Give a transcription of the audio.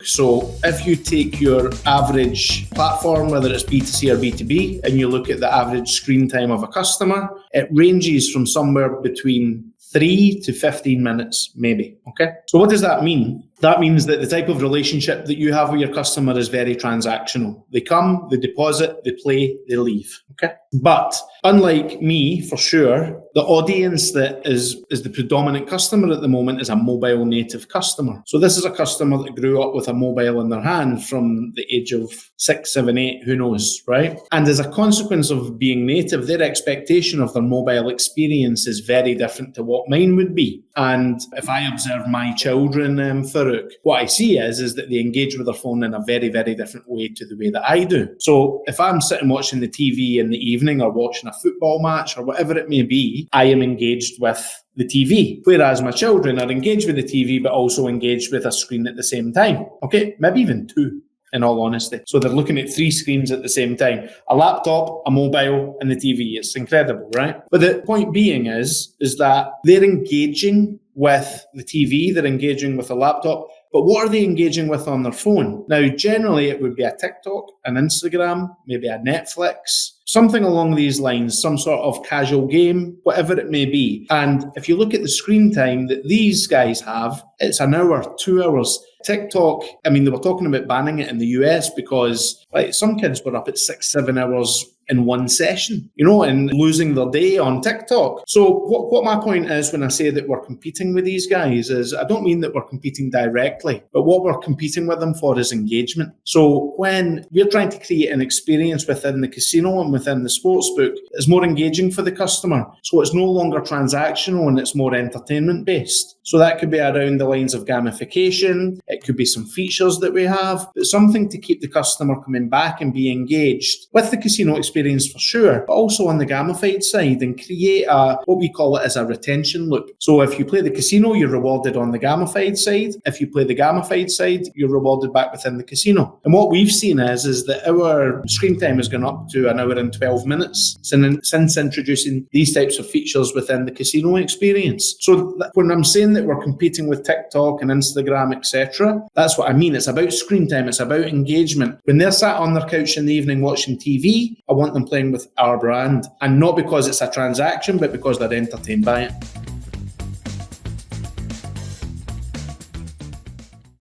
So if you take your average platform, whether it's B2C or B2B, and you look at the average screen time of a customer, it ranges from somewhere between 3 to 15 minutes, maybe. Okay. So what does that mean? That means that the type of relationship that you have with your customer is very transactional. They come, they deposit, they play, they leave. Okay. But unlike me, for sure, the audience that is the predominant customer at the moment is a mobile native customer. So this is a customer that grew up with a mobile in their hand from the age of 6, 7, 8, who knows, right? And as a consequence of being native, their expectation of their mobile experience is very different to what mine would be. And if I observe my children, Farouk, what I see is that they engage with their phone in a very, very different way to the way that I do. So if I'm sitting watching the TV in the evening or watching a football match or whatever it may be, I am engaged with the TV. Whereas my children are engaged with the TV, but also engaged with a screen at the same time. Okay, maybe even two, in all honesty. So they're looking at 3 screens at the same time. A laptop, a mobile, and the TV. It's incredible, right? But the point being is that they're engaging with the TV, they're engaging with a laptop, but what are they engaging with on their phone? Now, generally, it would be a TikTok, an Instagram, maybe a Netflix, something along these lines, some sort of casual game, whatever it may be. And if you look at the screen time that these guys have, it's an hour, 2 hours. TikTok, I mean, they were talking about banning it in the US because some kids were up at 6, 7 hours in one session, and losing their day on TikTok. So what my point is when I say that we're competing with these guys is I don't mean that we're competing directly, but what we're competing with them for is engagement. So when we're trying to create an experience within the casino and within the sportsbook that's more engaging for the customer, so it's no longer transactional and it's more entertainment based. So that could be around the lines of gamification, it could be some features that we have, but something to keep the customer coming back and be engaged with the casino experience for sure, but also on the gamified side and create what we call it as a retention loop. So if you play the casino, you're rewarded on the gamified side. If you play the gamified side, you're rewarded back within the casino. And what we've seen is that our screen time has gone up to an hour and 12 minutes since introducing these types of features within the casino experience. So when I'm saying that we're competing with TikTok and Instagram, etc., that's what I mean. It's about screen time. It's about engagement. When they're sat on their couch in the evening watching TV, I want them playing with our brand, and not because it's a transaction, but because they're entertained by it.